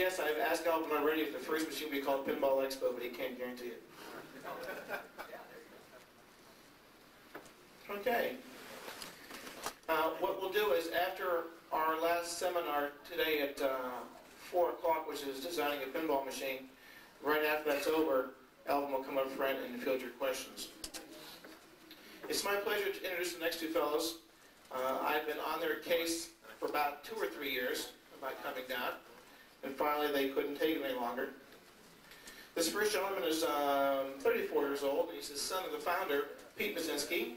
Yes, I've asked Alvin already if the first machine will be called Pinball Expo, but he can't guarantee it. Okay. What we'll do is after our last seminar today at 4 o'clock, which is designing a pinball machine, right after that's over, Alvin will come up front and field your questions. It's my pleasure to introduce the next two fellows. I've been on their case for about 2 or 3 years about coming down, and finally they couldn't take it any longer. This first gentleman is 34 years old, and he's the son of the founder, Pete Mazinski.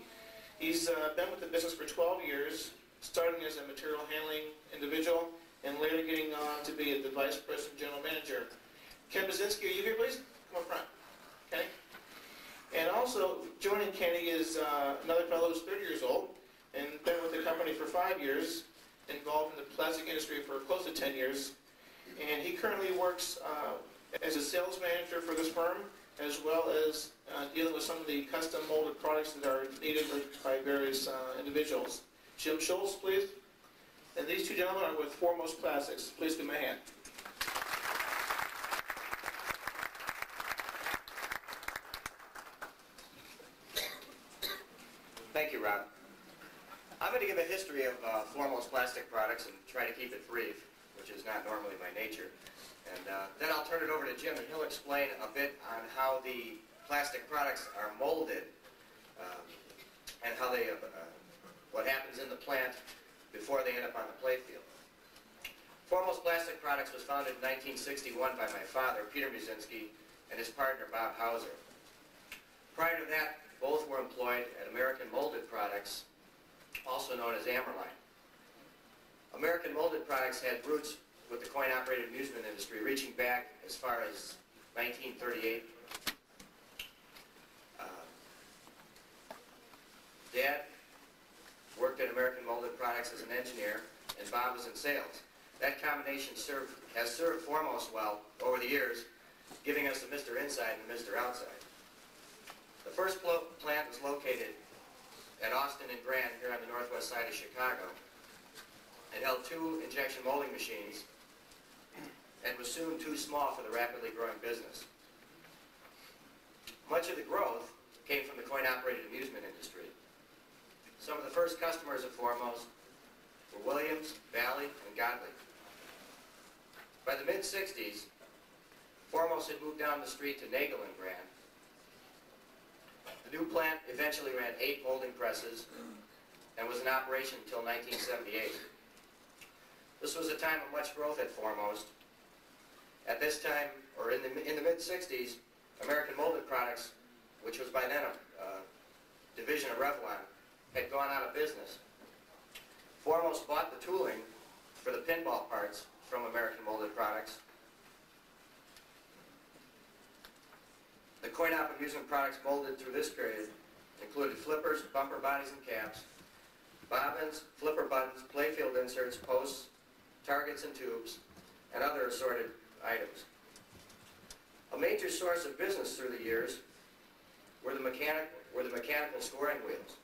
He's been with the business for 12 years, starting as a material handling individual, and later getting on to be the vice president general manager. Ken Mazinski, are you here, please? Come up front. Okay. And also joining Kenny is another fellow who's 30 years old and been with the company for 5 years, involved in the plastic industry for close to 10 years. And he currently works as a sales manager for this firm, as well as dealing with some of the custom molded products that are needed by various individuals. Jim Schultz, please. And these two gentlemen are with Foremost Plastics. Please give them a hand. Thank you, Rob. I'm going to give a history of Foremost Plastic Products and try to keep it brief, which is not normally my nature. And then I'll turn it over to Jim, and he'll explain a bit on how the plastic products are molded and how they, what happens in the plant before they end up on the playfield. Foremost Plastic Products was founded in 1961 by my father, Peter Mazinski, and his partner, Bob Hauser. Prior to that, both were employed at American Molded Products, also known as Amberline. American Molded Products had roots with the coin-operated amusement industry reaching back as far as 1938. Dad worked at American Molded Products as an engineer, and Bob was in sales. That combination has served Foremost well over the years, giving us a Mr. Inside and a Mr. Outside. The first plant was located at Austin and Grand here on the northwest side of Chicago. It held 2 injection molding machines and was soon too small for the rapidly growing business. Much of the growth came from the coin-operated amusement industry. Some of the first customers of Foremost were Williams, Valley, and Godley. By the mid-60s, Foremost had moved down the street to Nagel and Grand. The new plant eventually ran 8 molding presses and was in operation until 1978. This was a time of much growth at Foremost. At this time, or in the mid-60s, American Molded Products, which was by then a division of Revlon, had gone out of business. Foremost bought the tooling for the pinball parts from American Molded Products. The coin-op amusement products molded through this period included flippers, bumper bodies and caps, bobbins, flipper buttons, playfield inserts, posts, targets and tubes, and other assorted items. A major source of business through the years were the mechanical scoring wheels.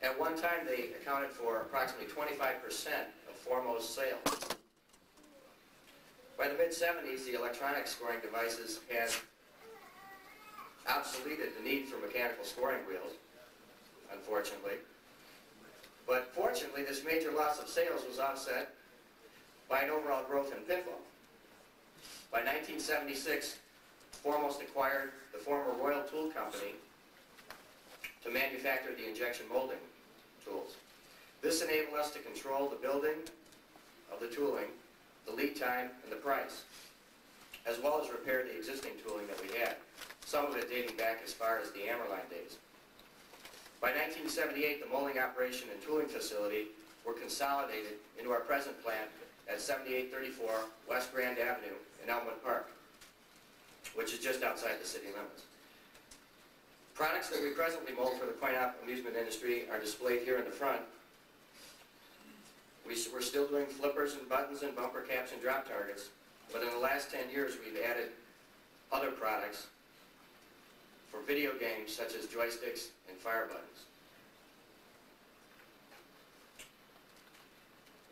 At one time, they accounted for approximately 25% of Foremost sales. By the mid-70s, the electronic scoring devices had obsoleted the need for mechanical scoring wheels, unfortunately. But fortunately, this major loss of sales was offset by an overall growth in pinball. By 1976, Foremost acquired the former Royal Tool Company to manufacture the injection molding tools. This enabled us to control the building of the tooling, the lead time, and the price, as well as repair the existing tooling that we had, some of it dating back as far as the Amberline days. By 1978, the molding operation and tooling facility were consolidated into our present plant at 7834 West Grand Avenue in Elmwood Park, which is just outside the city limits. Products that we presently mold for the coin-op amusement industry are displayed here in the front. We're still doing flippers and buttons and bumper caps and drop targets, but in the last 10 years we've added other products for video games such as joysticks and fire buttons.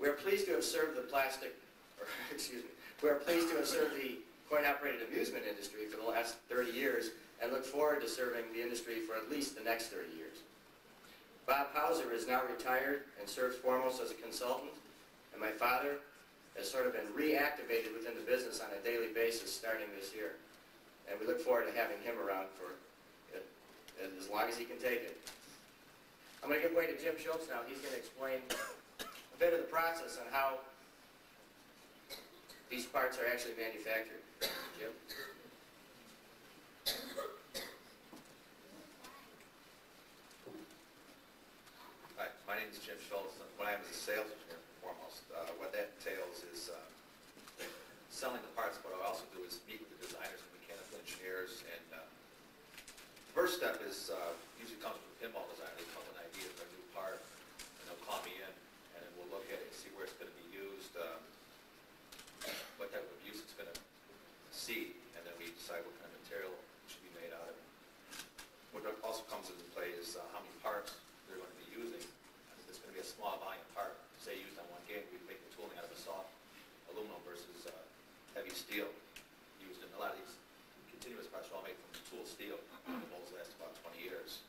We are pleased to have served the plastic excuse me, we are pleased to have served the coin-operated amusement industry for the last 30 years and look forward to serving the industry for at least the next 30 years. Bob Hauser is now retired and serves foremost as a consultant, and my father has sort of been reactivated within the business on a daily basis starting this year. And we look forward to having him around for as long as he can take it. I'm going to give way to Jim Schultz now. He's going to explain a bit of the process on how these parts are actually manufactured. Jim? Hi, my name is Jim Schultz. What I am is a sales engineer foremost. What that entails is selling the parts. What I also do is meet with the designers and mechanical engineers. And the first step is usually comes with a pinball designer. They come with an idea for a new part, and they'll call me in, and then we'll look at it and see where it's going to be used, what type of use it's going to see, and then we decide what kind of material should be made out of it. What also comes into play is how many parts they're going to be using. If it's going to be a small volume part, say used on one game, we make the tooling out of a soft aluminum versus heavy steel used in a lot of these continuous parts are all made from tool steel. The molds last about 20 years.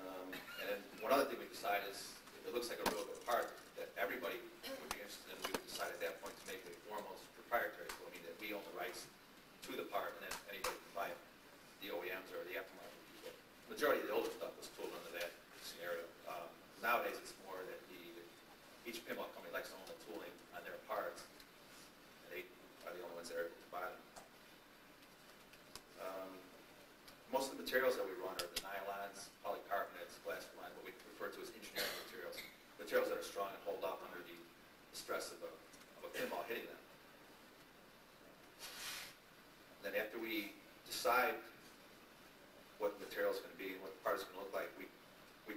And then one other thing we decide is if it looks like a real good part that everybody would be interested in, we would decide at that point to make it foremost proprietary. So I mean that we own the rights to the part and then anybody can buy it. The OEMs or the aftermarket people. The majority of the older stuff was tooled under that scenario. Nowadays it's more that each pinball company likes to own the tooling on their parts. And they are the only ones that are able to buy them. Most of the materials that we run are the nylons, polycarbonates, glass line, what we refer to as engineering materials. Materials that are strong and hold up under the stress of a pinball hitting them. And then after we decide what the material is going to be and what the part is going to look like, we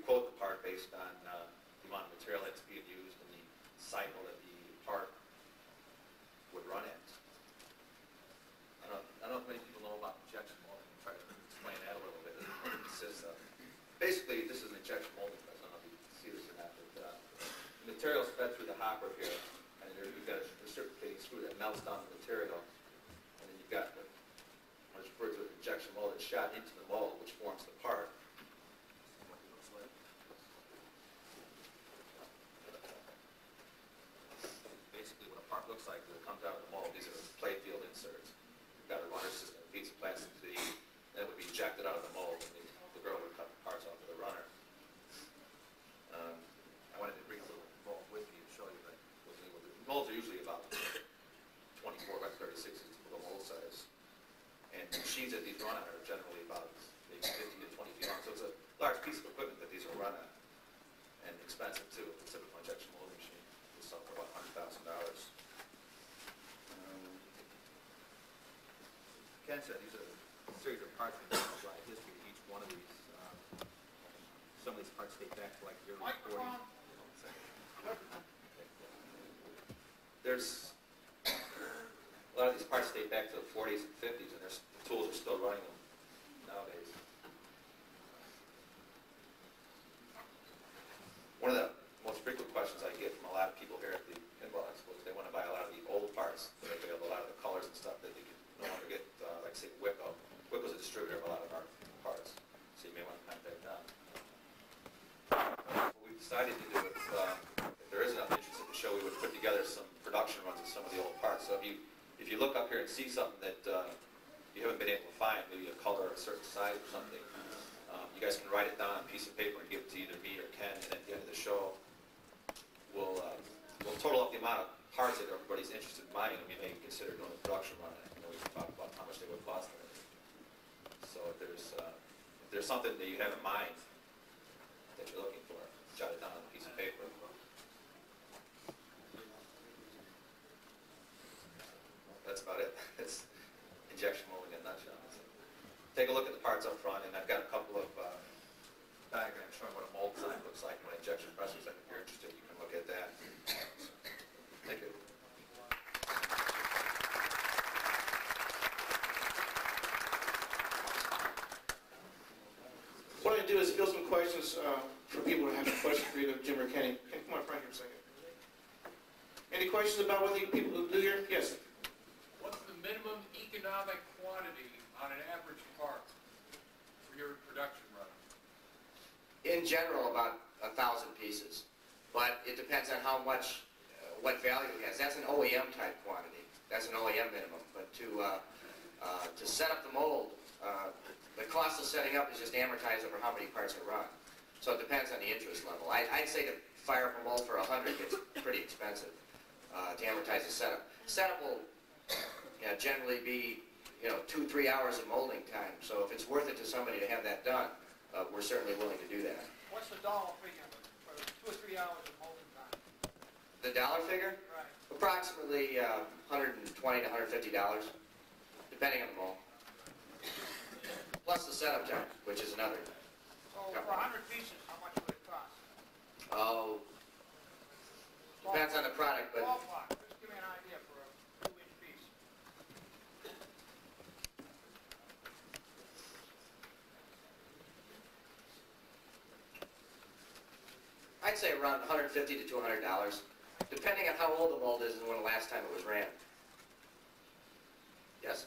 quote the part based on the amount of material that's being used and the cycle that the part would run at. I don't know if many people know about injection molding. I'll try to explain that a little bit. It consists of, basically, this is an injection molding press. I don't know if you can see this or not, but the material is fed through the hopper here, and you've got a reciprocating screw that melts down the material, and then you've got what's referred to as injection mold that's shot into the mold, which forms the part. Basically, what a part looks like is it comes out of the mold. These are play field inserts. You've got a runner system, a piece of plastic to the then it would be ejected out of the mold, and the girl would cut the parts off of the runner. I wanted to bring a little mold with me to show you that the molds are usually about 24 by 36 is typical mold size. And the machines that these run on are generally about maybe 50 to 20 feet long. So it's a large piece of equipment that these will run on. And expensive too. A typical injection molding machine will sell for about $100,000. Ken said these are a series of parts that provide history to each one of these. Some of these parts date back to like the early 40s. There's a lot of these parts date back to the 40s and 50s, and the tools are still running them nowadays. One of the most frequent questions I get from a lot of people here at the Pinball Expo is they want to buy a lot of the old parts. They have a lot of the colors and stuff that they can no longer get, like say Wicco. Wicco's a distributor of a lot of our parts, so you may want to contact them. What we decided to do is, if there is enough interest at the show, we would put together some production runs of some of the old parts. So if you look up here and see something that you haven't been able to find, maybe a color or a certain size or something, you guys can write it down on a piece of paper and give it to either me or Ken, and at the end of the show, we'll total up the amount of parts that everybody's interested in buying, and we may consider doing a production run on it. We can talk about how much they would cost. So if there's something that you have in mind that you're looking for, jot it down on a piece of paper. That's about it. It's injection molding in a nutshell. So take a look at the parts up front, and I've got a couple of diagrams showing what a mold design looks like when injection presses. If you're interested, you can look at that. Thank you. What I'm going to do is field some questions for people who have a question for either Jim or Kenny. Kenny, come on, Frank, here a second. Any questions about whether you people do your, yes? What's the minimum economic quantity on an average part for your production run? In general, about 1,000 pieces, but it depends on how much, what value it has. That's an OEM type quantity. That's an OEM minimum. But to set up the mold, the cost of setting up is just amortized over how many parts are run. So it depends on the interest level. I'd say to fire up a mold for 100 gets pretty expensive to amortize the setup. Setup will generally be 2-3 hours of molding time. So if it's worth it to somebody to have that done, we're certainly willing to do that. What's the dollar figure for 2 or 3 hours of molding time? The dollar figure? Right. Approximately $120 to $150, depending on the mold. Plus the setup time, which is another. So for 100 pieces, how much would it cost? Oh, depends on the product, but Ballpark, just give me an idea for a 2-inch piece. I'd say around $150 to $200, depending on how old the mold is and when the last time it was ran. Yes?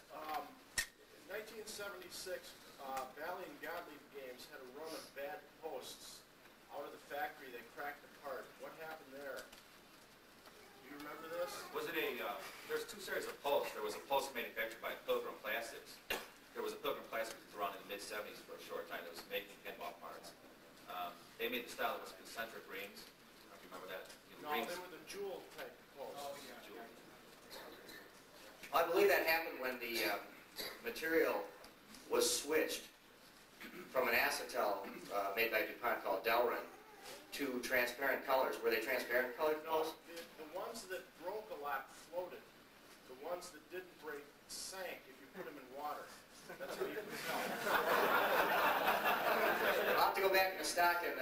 In 1976, Bally and Gottlieb Games had a run of bad posts out of the factory. They cracked apart. What happened there? Do you remember this? Was it there's two series of posts. There was a post manufactured by Pilgrim Plastics. There was a Pilgrim Plastics that was around in the mid-70s for a short time that was making pinball parts. They made the style that was concentric rings. I don't know if you remember that. No, Rings. they were the jewel type posts. Oh, yeah. I believe that happened when the material was switched from an acetal made by DuPont called Delrin to transparent colors. Were they transparent colored No, posts? the ones that broke a lot floated. The ones that didn't break sank if you put them in water. That's how you can tell. I'll have to go back in the stock and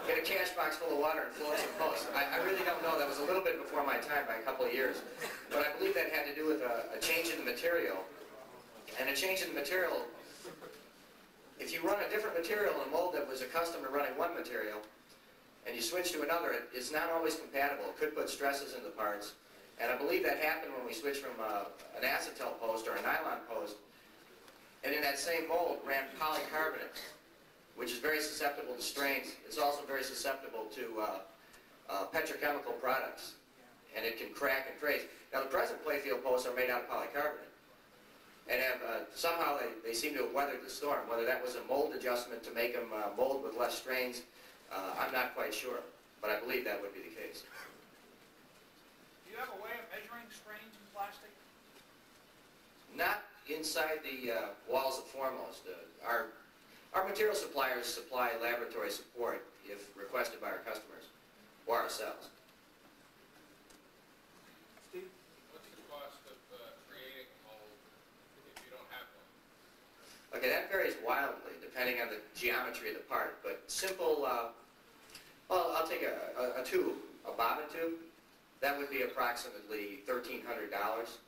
get a cash box full of water and float some posts. I really don't know. That was a little bit before my time by a couple of years. But I believe that had to do with a change in the material. And a change in the material, if you run a different material in a mold that was accustomed to running one material, and you switch to another, it's not always compatible. It could put stresses in the parts. And I believe that happened when we switched from an acetal post or a nylon post, and in that same mold ran polycarbonate, which is very susceptible to strains. It's also very susceptible to petrochemical products, and it can crack and trace. Now the present playfield posts are made out of polycarbonate, and have somehow they seem to have weathered the storm. Whether that was a mold adjustment to make them mold with less strains, I'm not quite sure, but I believe that would be the case. Do you have a way of measuring strains in plastic? Not inside the walls of Foremost. Our material suppliers supply laboratory support if requested by our customers or ourselves. Steve? What's the cost of creating a mold if you don't have one? Okay, that varies wildly depending on the geometry of the part, but simple, well, I'll take a tube, a bobbin tube. That would be approximately $1,300.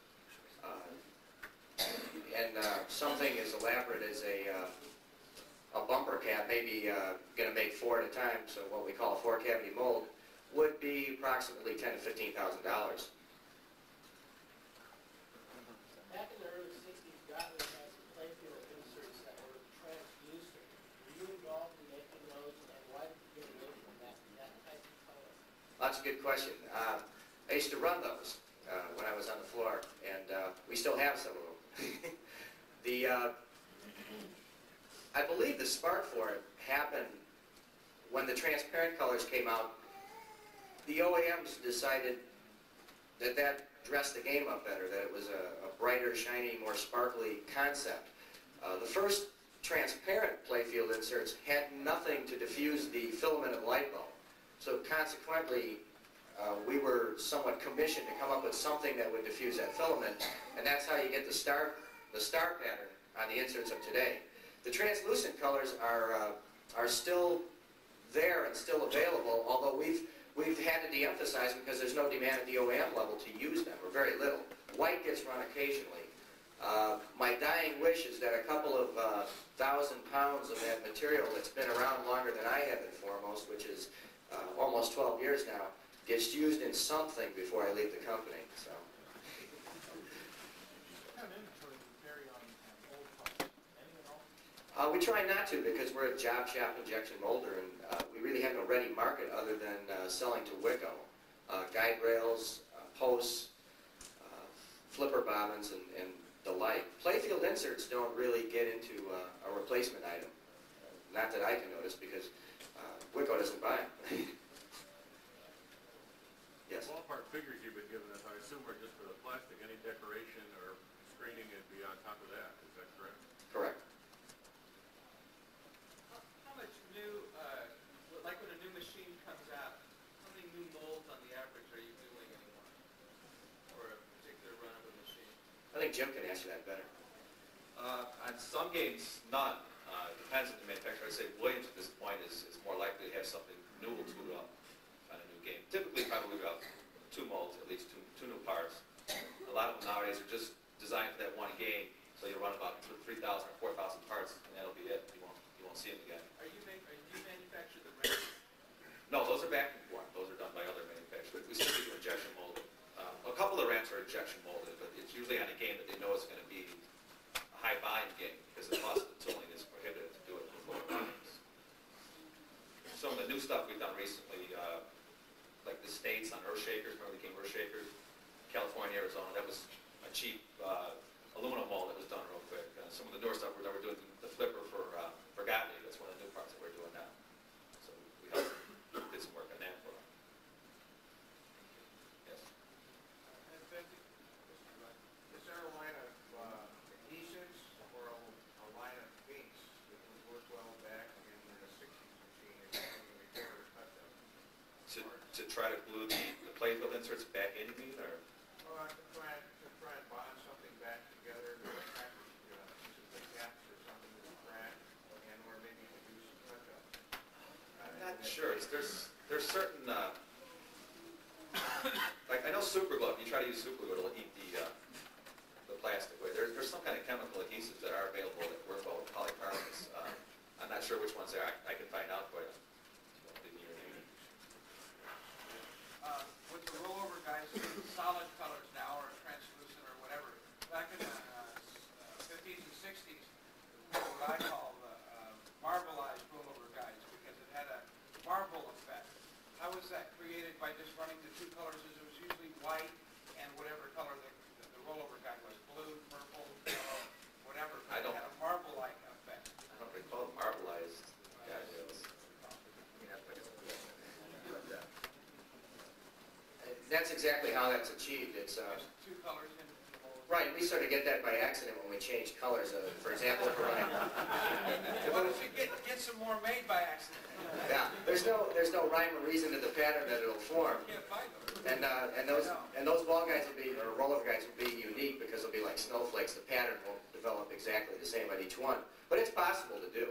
And something as elaborate as a bumper cap, maybe going to make 4 at a time, so what we call a 4-cavity mold, would be approximately $10,000 to $15,000. Back in the early 60s, Gottlieb had some playfield inserts that were translucent. Were you involved in making those, and why did you get away from that type of color? That's a good question. I used to run those when I was on the floor, and we still have some of them. I believe the spark for it happened when the transparent colors came out. The OEMs decided that dressed the game up better, that it was a brighter, shiny, more sparkly concept. The first transparent playfield inserts had nothing to diffuse the filament of the light bulb. So consequently, we were somewhat commissioned to come up with something that would diffuse that filament, and that's how you get the star pattern on the inserts of today. The translucent colors are still there and still available, although we've had to de-emphasize them because there's no demand at the OEM level to use them, or very little. White gets run occasionally. My dying wish is that a couple of 1,000 pounds of that material that's been around longer than I have at Foremost, which is almost 12 years now, gets used in something before I leave the company, so. What kind of inventory do you carry on old parts? Any at all? We try not to because we're a job shop injection molder, and we really have no ready market other than selling to Wicco. Guide rails, posts, flipper bobbins, and the like. Playfield inserts don't really get into a replacement item. Not that I can notice because Wicco doesn't buy them. Yes? Ballpark figures you've been giving us, I assume, are just for the plastic. Any decoration or screening would be on top of that. Is that correct? Correct. How much new, like when a new machine comes out, how many new molds on the average are you doing anymore? For a particular run of a machine? I think Jim can answer that better. On some games, none. Depends on the manufacturer. I'd say Williams at this point is more likely to have something new to on a new game. Typically, probably about 2 molds, at least two new parts. A lot of them nowadays are just designed for that one game, so you'll run about 3,000 or 4,000 parts, and that'll be it. You won't see them again. Are you manufacture the ramps? No, those are vacuum formed. Those are done by other manufacturers. We simply do injection molded. A couple of ramps are injection molded, but it's usually on a game that they know is going to be a high volume game because the cost of the tooling is prohibitive to do it before volumes. Some of the new stuff we've done recently, like the States on Earth Shakers, remember the game Earth Shakers? California, Arizona, that was a cheap aluminum mold that was done real quick. Some of the newer stuff we're doing, the flipper for Gottlieb, that's one of the new parts that we're doing now. So we did some work on that for them. Yes? Is there a line of adhesives or a line of paints that would work well back in the 60s machine if you were cut them? To try to glue the playfield inserts back in, you mean, or? To try and bond something back together, some gaps or something with a crack, and or maybe to do some touch-ups. I'm not sure. There's certain, like I know super glue, if you try to use super glue, it'll eat the plastic away. There's some kind of chemical adhesives that are available that work well with polycarbonates. I'm not sure which ones they are. I can find out for you. With the rollover guys, solid colors now, or translucent, or whatever. Back in the 50s and 60s, what I call marbleized rollover guides, because it had a marble effect. How was that created? By just running the 2 colors? It was usually white and whatever color the rollover guide was, blue, purple, yellow, whatever. I don't- It had a marble-like effect. I don't recall marbleized guys. That's exactly how that's achieved. It's Just 2 colors in the mold. right. We sort of get that by accident when we change colors. For example, if we're running. What if you get some more made by accident? Yeah, there's no rhyme or reason to the pattern that it'll form. You can't find them. And those ball guides will be, or rollover guides will be unique because they'll be like snowflakes. The pattern won't develop exactly the same on each one, but it's possible to do.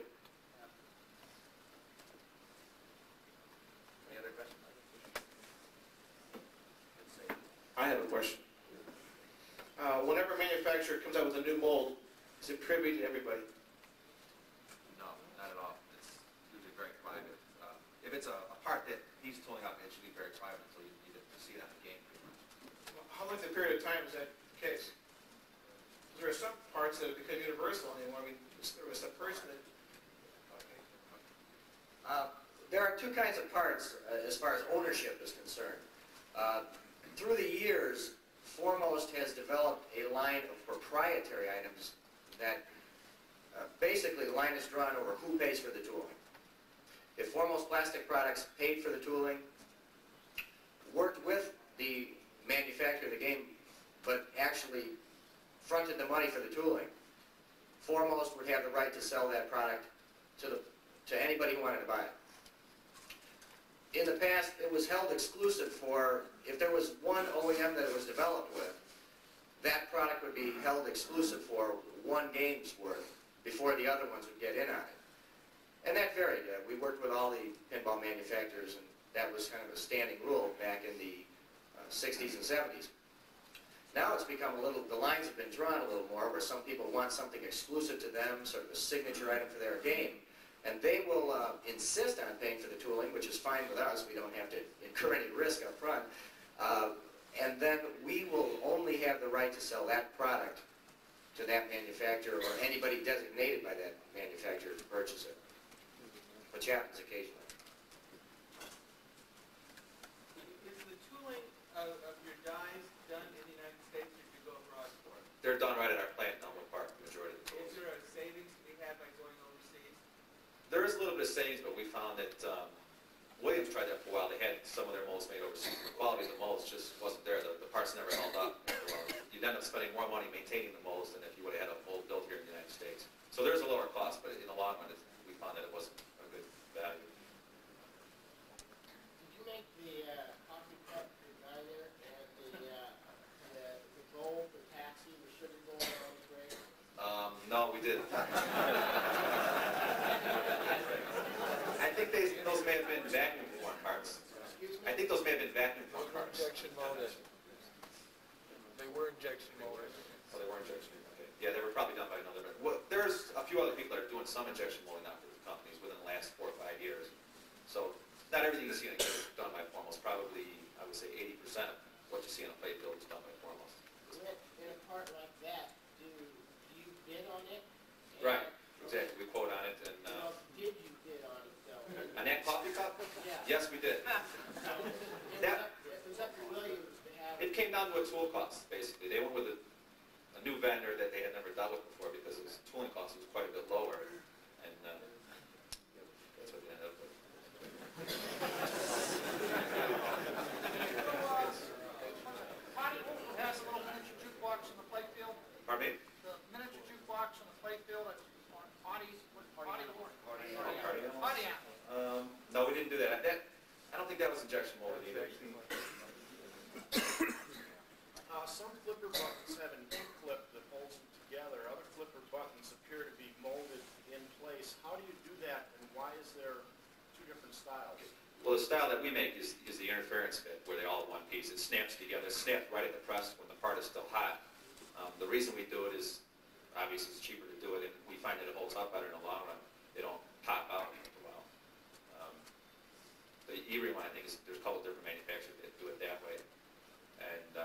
Any other questions? I have a question. Whenever a manufacturer comes out with a new mold, is it privy to everybody? No, not at all. It's usually very private. If it's a part that he's tooling up, it should be very private until you see it on the game, pretty much. How length of period of time is that the case? There are some parts that have become universal anymore. I mean, there was a person that... There are 2 kinds of parts as far as ownership is concerned. Through the years, Foremost has developed a line of proprietary items that basically the line is drawn over who pays for the tooling. If Foremost Plastic Products paid for the tooling, worked with the manufacturer of the game, but actually fronted the money for the tooling, Foremost would have the right to sell that product to anybody who wanted to buy it. In the past, it was held exclusive for, if there was one OEM that it was developed with, that product would be held exclusive for 1 game's worth before the other ones would get in on it. And that varied. We worked with all the pinball manufacturers, and that was kind of a standing rule back in the 60s and 70s. Now it's become a little, the lines have been drawn a little more, where some people want something exclusive to them, sort of a signature item for their game. And they will insist on paying for the tooling, which is fine with us. We don't have to incur any risk up front. And then we will only have the right to sell that product to that manufacturer or anybody designated by that manufacturer to purchase it, which happens occasionally. Is the tooling of your dies done in the United States, or do you go abroad for it? They're done right at our plant in Elmwood Park, the majority of the tools. Is there a savings to be had by going overseas? There is a little bit of savings, but we found that Williams tried that for a while. They had some of their molds made overseas. The quality of the molds just wasn't there. The parts never held up. You'd end up spending more money maintaining the molds than if you would have had a mold built here in the United States. So there's a lower cost, but in the long run, we found that it wasn't a good value. Did you make the coffee cup for diner and the bowl, the taxi, the sugar bowl on the break? No, we didn't. I think those may have been vacuum form parts. Excuse me? I think those may have been vacuum form parts. Injection molded. They were injection molded. Oh, they were injection. Okay. Yeah, they were probably done by another. Well, there's a few other people that are doing some injection molding now for the companies within the last 4 or 5 years. So not everything you see in a kit is done by Foremost. Probably, I would say 80% of what you see in a plate build is done by Foremost. In a part like that, do you bid on it? And- Right. Exactly. We quote on it, and Well, did you bid on it though? on that coffee cup, Yeah. yes, we did. It was up to Williams to have. It came down to a tool cost, basically. They went with a new vendor that they had never dealt with before because his tooling cost was quite a bit lower, and that's what they ended up with. Marty, has a little miniature jukebox in the playfield? Pardon me? The miniature jukebox in the playfield at Marty's, Marty Horn? Cardio? Marty Allen. No, we didn't do that. I don't think that was injection molded either. Some flipper buttons have an E-clip that holds them together. Other flipper buttons appear to be molded in place. How do you do that, and why is there two different styles? Well, the style that we make is the interference fit, where they all in one piece. It snaps together. It's snapped right at the press when the part is still hot. The reason we do it is, obviously, it's cheaper to do it, and we find that it holds up better in the long run. They don't pop out after a while. The E-ring one, I think, there's a couple different manufacturers that do it that way. And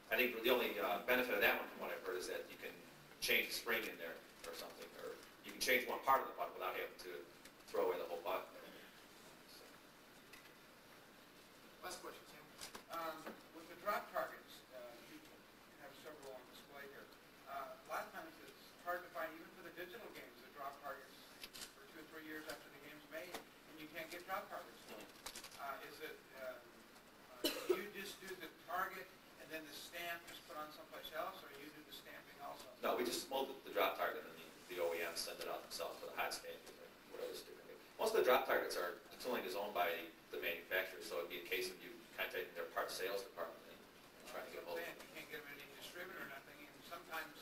I think the only benefit of that one, from what I've heard, is that you can change the spring in there or something, or you can change one part of the button without having to throw away the whole button. Last question, Tim. With the drop targets, you have several on display here. A lot of times it's hard to find, even for the digital games, the drop targets for 2 or 3 years after the game's made, and you can't get drop targets. Is it, you just do the target and then the stamp is put on someplace else, or you do the stamping also? No, we just mold the drop target, and the OEM send it out themselves for the hot stamping or whatever it's doing. Most of the drop targets the tooling is owned by the manufacturer, so it'd be a case of you contacting their parts sales department and trying to get hold of them. You can't get them at any distributor or nothing, and sometimes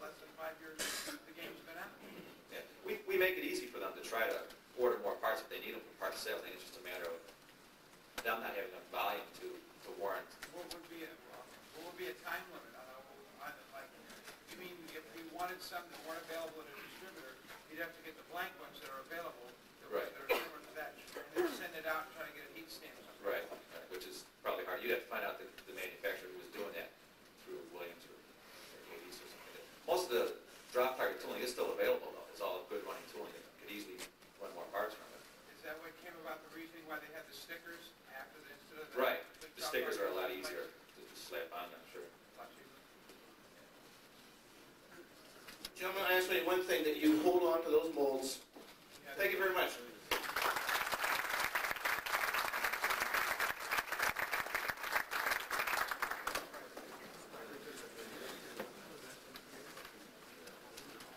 less than 5 years the game's been out. Yeah. We make it easy for them to try to order more parts if they need them for parts sales. I think it's just a matter of them not having enough volume to warrant. What would be a time limit on like, you mean if you wanted some that weren't available at a distributor, you'd have to get the blank ones that are available, Right. that are similar to that, and then send it out and try to get a heat stamp or something. Right, which is probably hard. You'd have to find out the manufacturer who was doing that through Williams or Hades or something. Most of the drop target tooling is still available, though. It's all good running tooling that could easily run more parts from it. Is that what came about, the reasoning why they had the stickers after instead of the... Right. The drop stickers are a lot target in place? easier to just slap on, I'm sure. Lot cheaper. Gentlemen, I ask you one thing, that you hold on to those molds. Yeah. Thank you very much.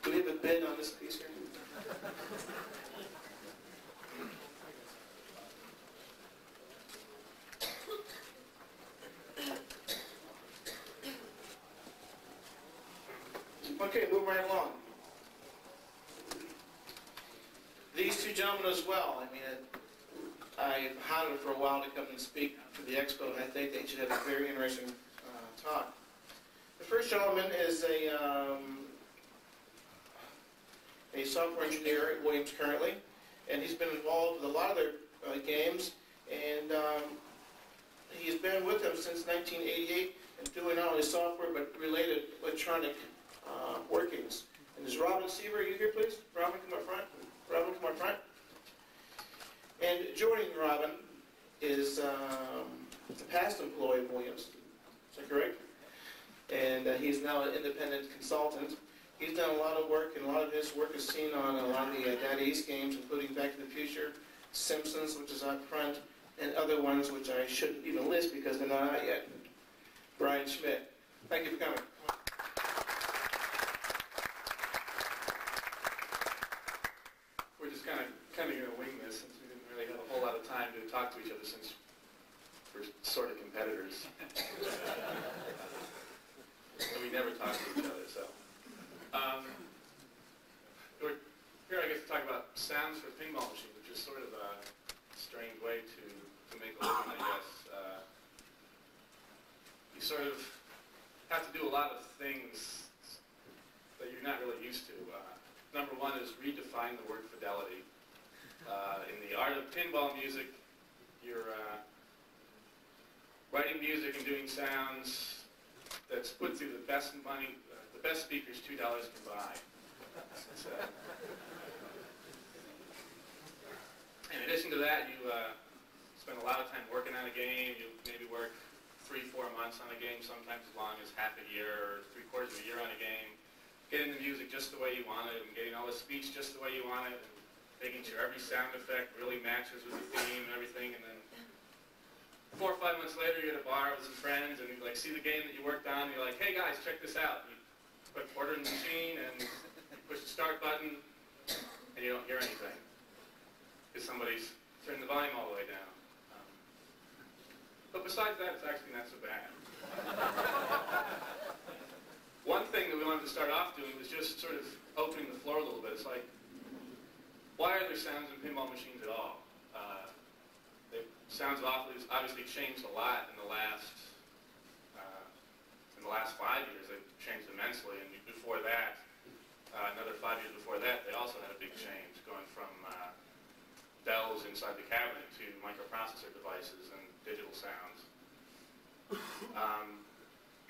Do we have a bid on this piece here? Okay, move right along. These two gentlemen as well. I mean, I've hounded for a while to come and speak to the expo, and I think they should have a very interesting talk. The first gentleman is a a software engineer at Williams currently, and he's been involved with a lot of their games, and he's been with them since 1988 and doing not only software but related electronic workings. And is Robin Seaver, are you here please? Robin, come up front. Robin, come up front. And joining Robin is a past employee of Williams. Is that correct? And he's now an independent consultant. He's done a lot of work, and a lot of his work is seen on a lot of the Data East games, including Back to the Future, Simpsons, which is out front, and other ones which I shouldn't even list because they're not out yet. Brian Schmidt. Thank you for coming. We're just kind of going to wing this since we didn't really have a whole lot of time to talk to each other since we're sort of competitors. So we never talk to each other, so. We're here, I guess, to talk about sounds for pinball machines, which is sort of a strange way to make a living, I guess. You sort of have to do a lot of things that you're not really used to. Number one is redefine the word fidelity. In the art of pinball music, you're writing music and doing sounds that's put through the best money, the best speakers $2 can buy. In addition to that, you spend a lot of time working on a game. You maybe work 3-4 months on a game, sometimes as long as half a year or 3/4 of a year on a game, getting the music just the way you want it and getting all the speech just the way you want it and making sure every sound effect really matches with the theme and everything. And then 4 or 5 months later, you're at a bar with some friends and you see the game that you worked on and you're like, hey guys, check this out. You put a quarter in the machine and you push the start button and you don't hear anything because somebody's turned the volume all the way down. But besides that, it's actually not so bad. One thing that we wanted to start off doing was just sort of opening the floor a little bit. It's like, why are there sounds in pinball machines at all? Sounds have obviously changed a lot in the last 5 years. They've changed immensely, and before that, another 5 years before that, they also had a big change, going from bells inside the cabinet to microprocessor devices and digital sounds.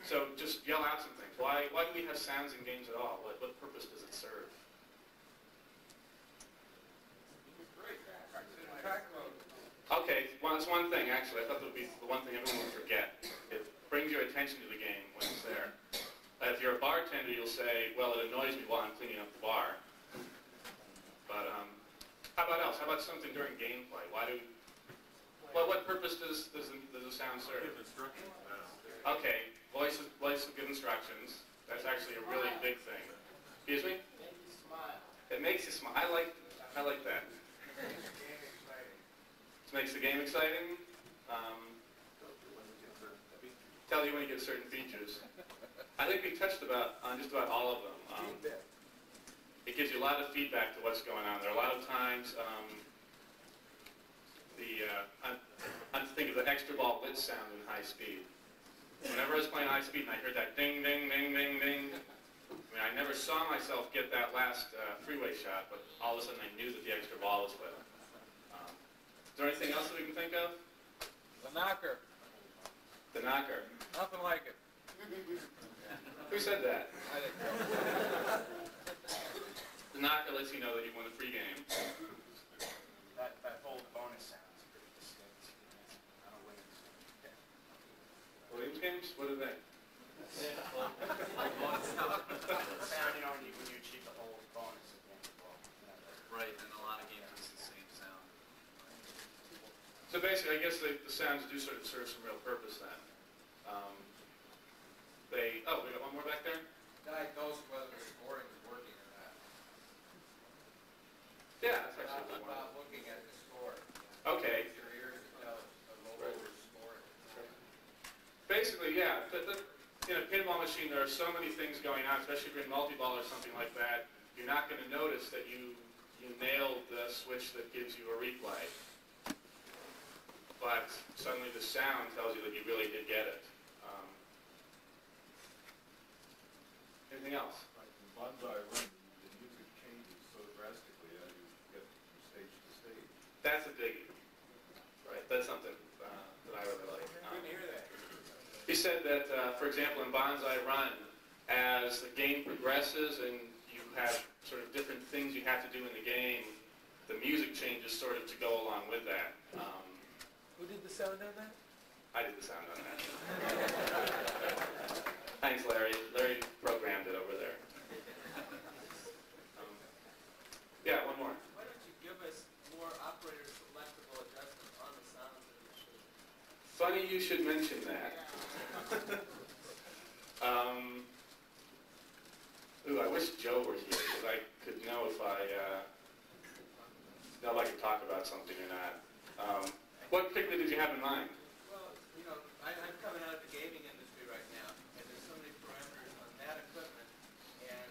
So just yell out some things. Why do we have sounds in games at all? What purpose does it serve? Okay, well, it's one thing, actually. I thought that would be the one thing everyone would forget. It brings your attention to the game when it's there. If you're a bartender, you'll say, well, it annoys me while I'm cleaning up the bar. But how about else? How about something during gameplay? What purpose does the sound serve? Give instructions. Okay, voice will give instructions. That's actually a really big thing. Excuse me? Make you smile. It makes you smile. I like that. It makes the game exciting. Tell you when you get certain features. I think we touched on just about all of them. It gives you a lot of feedback to what's going on. There are a lot of times I'm thinking of the extra ball blitz sound in high speed. Whenever I was playing high speed and I heard that ding, ding, ding, ding, ding, I mean, I never saw myself get that last freeway shot, but all of a sudden I knew that the extra ball was lit. Is there anything else that we can think of? The knocker. The knocker. Nothing like it. Who said that? I didn't. The knocker lets you know that you won a free game. That whole bonus sounds pretty distinct on a Williams. Williams games? What are they? Sound, when you achieve the whole bonus at the end of the ball. Right, and a lot of games it's the same sound. So basically, I guess the sounds do sort of serve some real purpose then. We got one more back there? Diagnose whether the scoring is working or not. Yeah, that's actually a good one. Not looking at the score. Okay. Your ears tell the lower scoring. Basically, yeah. In a pinball machine, there are so many things going on, especially if you're in multi-ball or something like that. You're not going to notice that you nailed the switch that gives you a replay. But suddenly the sound tells you that you really did get it. Anything else? Like in Banzai Run, the music changes so That's a biggie. Right, that's something that I really like. Good to hear that. He said that, for example, in Bonsai Run, as the game progresses and you have sort of different things you have to do in the game, the music changes sort of to go along with that. Who did the sound on that? I did the sound on that. Thanks, Larry. Larry programmed it over there. Yeah, one more. Why don't you give us more operator selectable adjustments on the sound of the machine? Funny you should mention that. Ooh, I wish Joe were here because I could know if I could talk about something or not. What particularly did you have in mind? Well, you know, I'm coming out of the gaming industry right now, and there's so many parameters on that equipment, and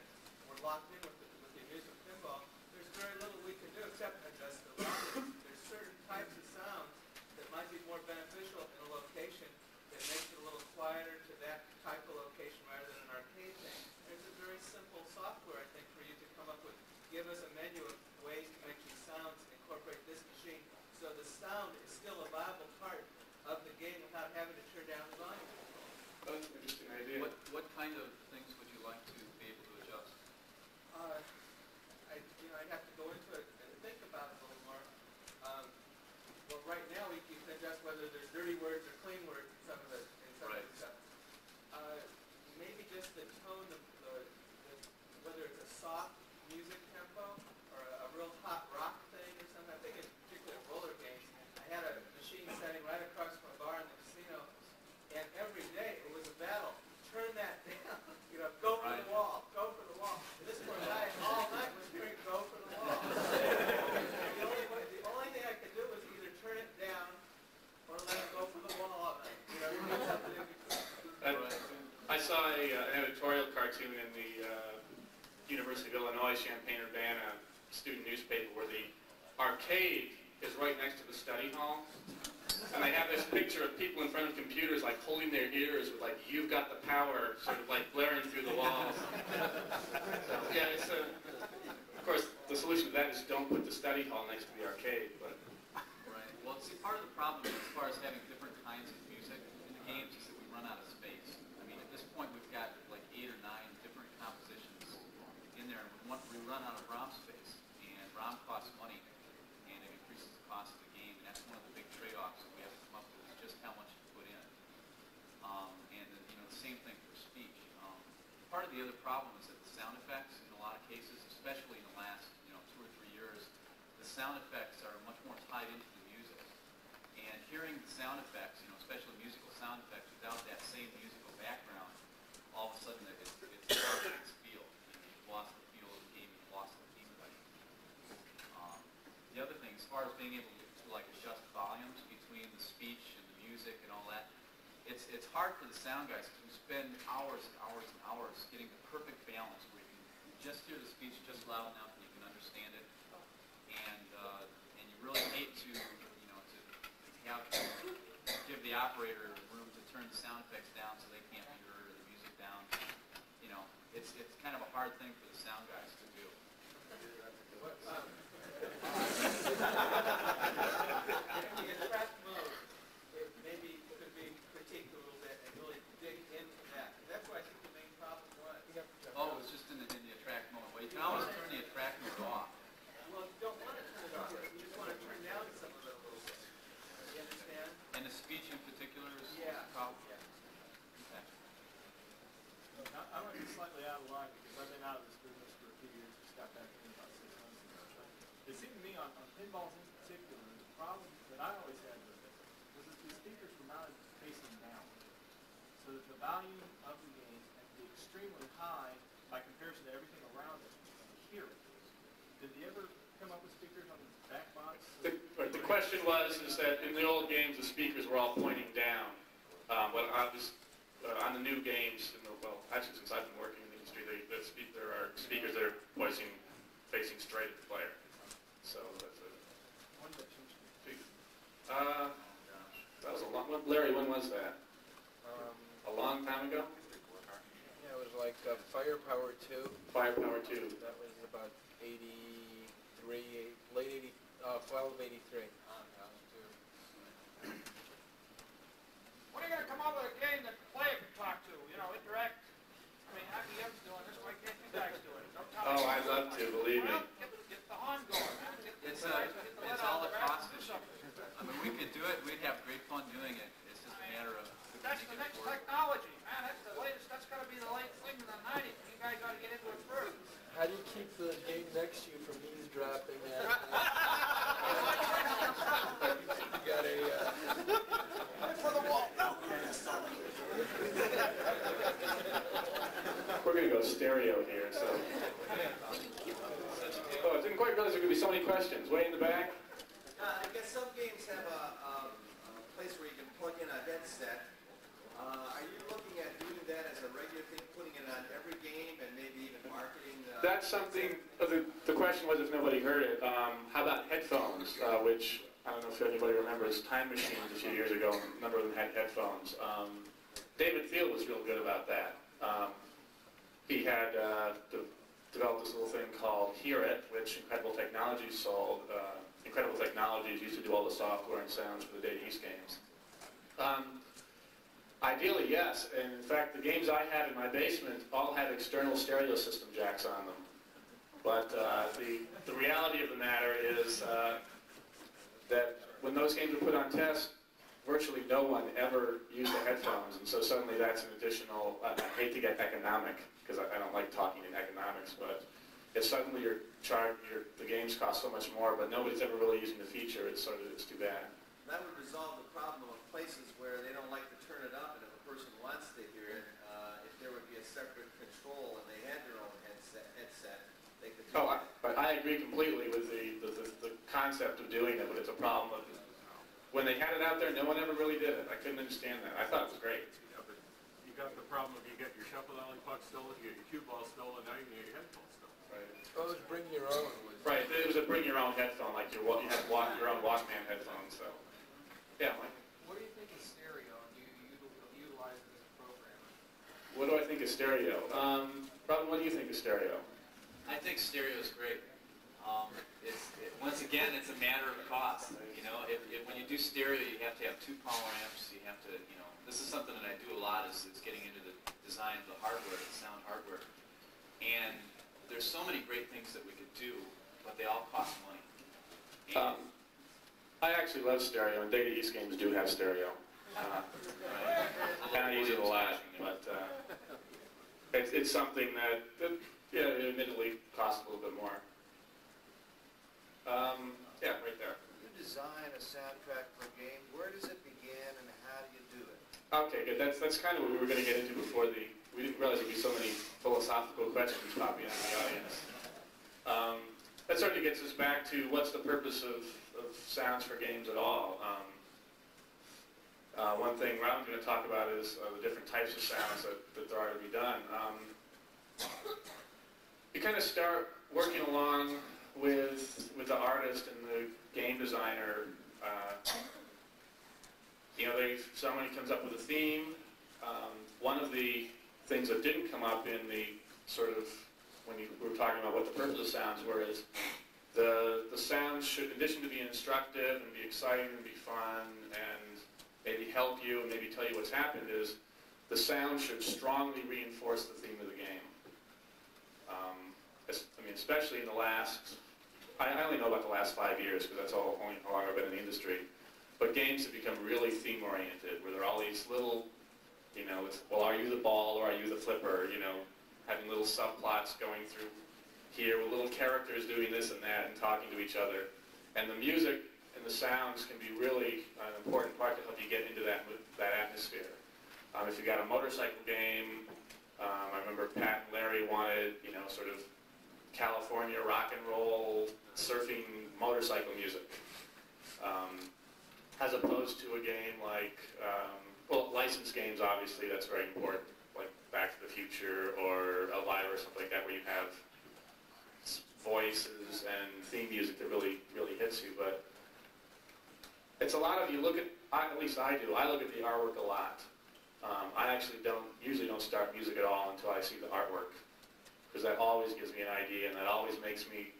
we're locked in with the music pinball. There's very little we can do except adjust the volume. There's certain types of sounds that might be more beneficial in a location that makes it a little quieter to that type of location rather than an arcade thing. There's a very simple software, I think, for you to come up with. Give us a menu of ways to make these sounds and incorporate this machine so the sound is still a viable part of the game without having to turn down the volume. That's an interesting idea. What kind of things would you like to be able to adjust? I'd have to go into it and think about it a little more. Well, right now we can adjust whether there's dirty words or clean words in some of the Right. stuff. Maybe just the tone of whether it's a soft music tempo or a real hot rock thing or something. I think in particular roller games, I had a machine setting right across from a bar in the casino, and every day it was a battle. Turn that down, go for the wall, go for the wall. And this poor guy all night was hearing go for the wall. the only thing I could do was either turn it down or let it go for the wall all night. Something in between. I saw an editorial cartoon in the University of Illinois Champaign-Urbana student newspaper where the arcade is right next to the study hall. And they have this picture of people in front of computers like holding their ears with like, "You've got the power," sort of like blaring through the walls. So, yeah, it's of course, the solution to that is don't put the study hall next to the arcade. But Right. Well, see, part of the problem as far as having different kinds of music in the games is that we run out of space. I mean, at this point we've got like 8 or 9 different compositions in there, and we run out of ROM space. And ROM costs money, and it increases the cost of the game, and that's one of the big trade-offs that we have to come up with is just how much to put in. The same thing for speech. Part of the other problem is that the sound effects, in a lot of cases, especially in the last 2 or 3 years, the sound effects are much more tied into the music. And hearing the sound effects, especially musical sound effects, without that same musical background, all of a sudden it's lost its feel. You've lost the feel of the game, you've lost the theme of it. The other thing, as far as being able to adjust volumes between the speech and the music and all that, it's hard for the sound guys because we spend hours and hours and hours getting the perfect balance where you can just hear the speech just loud enough and you can understand it, and you really hate to give the operator room to turn the sound effects down so they can't hear or the music down. It's kind of a hard thing for the sound guys to do. In the attract mode, it maybe could be critiqued a little bit and really dig into that. That's what I think the main problem was. Oh, it was just in the attract mode. Well, you can always turn the attract mode off. Well, you don't want to turn it off. You just want to turn down some of it a little bit. You understand? And the speech in particular is Yeah. a problem. Yeah. Okay. I might be slightly out of line because I've been out of this business for a few years, just got back in about 6 months ago. But it seemed to me on pinballs in particular, the problem that I always had with it was that the speakers were mounted facing down. So that the volume of the game had to be extremely high by comparison to everything around it to hear it. Did they ever come up with speakers on the back box? the question is that in the old games the speakers were all pointing down. On the new games, actually since I've been working in the industry, there are speakers that are facing straight at the player. So that's it. When did that change? That was a long. Larry, when was that? A long time ago. Yeah, it was like Firepower 2. Firepower 2. That was about 83, late 80, followed '83. When are you gonna come up with a game that the player can talk to, you know, interact? I mean, IBM's doing this, why can't you guys do it? Don't tell me. Oh, I'd love to, believe me. Well, get the horn going, man. It's It's all a cost issue. I mean, we could do it, we'd have great fun doing it. It's just a matter of who can That's make the it next work. technology, man. That's the latest, that's gonna be the late thing in the 90s. You guys ought to get into it first. How do you keep the game next to you from eavesdropping at? You got a, For the wall. No. We're going to go stereo here, so. Oh, I didn't quite realize there could be so many questions. Way in the back? I guess some games have a place where you can plug in a headset. Are you looking at doing that as a regular thing, putting it on every game and maybe even marketing? That's something, the question was if nobody heard it, how about headphones, which I don't know if anybody remembers Time Machines a few years ago, a number of them had headphones. David Field was real good about that. He had developed this little thing called Hear It, which Incredible Technologies sold. Incredible Technologies used to do all the software and sounds for the Data East games. Ideally, yes. And in fact, the games I had in my basement all had external stereo system jacks on them. But the reality of the matter is that when those games were put on test, virtually no one ever used the headphones. And so suddenly that's an additional, I hate to get economic, because I don't like talking in economics, but if suddenly the games cost so much more, but nobody's ever really using the feature, it's too bad. That would resolve the problem of places where they don't like to turn it up, and if a person wants to hear it, if there would be a separate control and they had their own headset they could do Oh, it. but I agree completely with the concept of doing it, but it's a problem of, when they had it out there, no one ever really did it. I couldn't understand that. I thought it was great. Yeah, but you got the problem of you get your shuffle lollipop stolen, you get your cue ball stolen, now you can get your headphones stolen. Right. oh, it's bring your own. Right. It was a bring your own headphone, like you had your own Walkman headphones. So, yeah, Mike. What do you think of stereo? Do you utilize it as a program? What do I think of stereo? Robin, what do you think of stereo? I think stereo is great. Once again, it's a matter of cost. You know, when you do stereo, you have to have 2 power amps. You have to, you know, this is something that I do a lot. Is getting into the design of the hardware, the sound hardware. And there's so many great things that we could do, but they all cost money. And, I actually love stereo, and Data East games do have stereo. And I use it a lot, but it's something that yeah, it admittedly costs a little bit more. Yeah, right there. You design a soundtrack for a game. Where does it begin and how do you do it? Okay, good. That's kind of what we were going to get into before we didn't realize there'd be so many philosophical questions popping out of the audience. That certainly gets us back to what's the purpose of sounds for games at all. One thing I'm going to talk about is the different types of sounds that there are to be done. You kind of start working along with the artist and the game designer. You know, somebody comes up with a theme. One of the things that didn't come up in the sort of, when we were talking about what the purpose of sounds were, is the sounds should, in addition to being instructive and be exciting and be fun and maybe help you and maybe tell you what's happened, is the sound should strongly reinforce the theme of the game. I mean, especially in the last, I only know about the last 5 years because that's only how long I've been in the industry. But games have become really theme-oriented, where there are all these little, you know, well, are you the ball or are you the flipper? You know, having little subplots going through here with little characters doing this and that and talking to each other. And the music and the sounds can be really an important part to help you get into that atmosphere. If you got a motorcycle game, I remember Pat and Larry wanted, you know, sort of California rock and roll surfing motorcycle music. As opposed to a game like, well, licensed games, obviously, that's very important, like Back to the Future or Elvira or something like that, where you have voices and theme music that really, really hits you. But it's a lot of, you look at least I do, I look at the artwork a lot. I actually usually don't start music at all until I see the artwork, because that always gives me an idea, and that always makes me,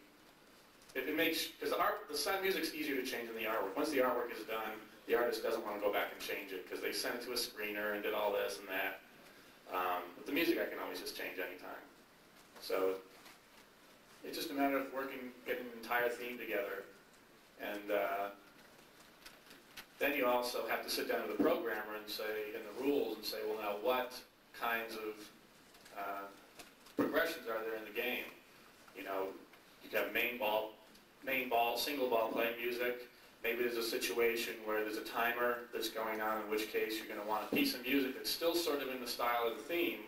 it makes, because the sound music's easier to change than the artwork. Once the artwork is done, the artist doesn't want to go back and change it because they sent it to a screener and did all this and that. But the music I can always just change anytime. So it's just a matter of getting an entire theme together. And then you also have to sit down with the programmer and say, in the rules, and say, well, now what kinds of progressions are there in the game? You know, you have main ball, single ball playing music. Maybe there's a situation where there's a timer that's going on, in which case you're going to want a piece of music that's still sort of in the style of the theme,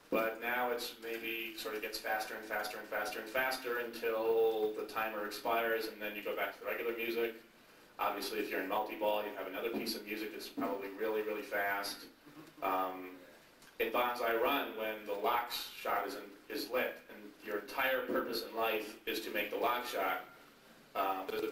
but now it's maybe sort of gets faster and faster and faster and faster until the timer expires, and then you go back to the regular music. Obviously, if you're in multi-ball, you have another piece of music that's probably really, really fast. In Bonsai Run, when the lock shot is lit, and your entire purpose in life is to make the lock shot, there's a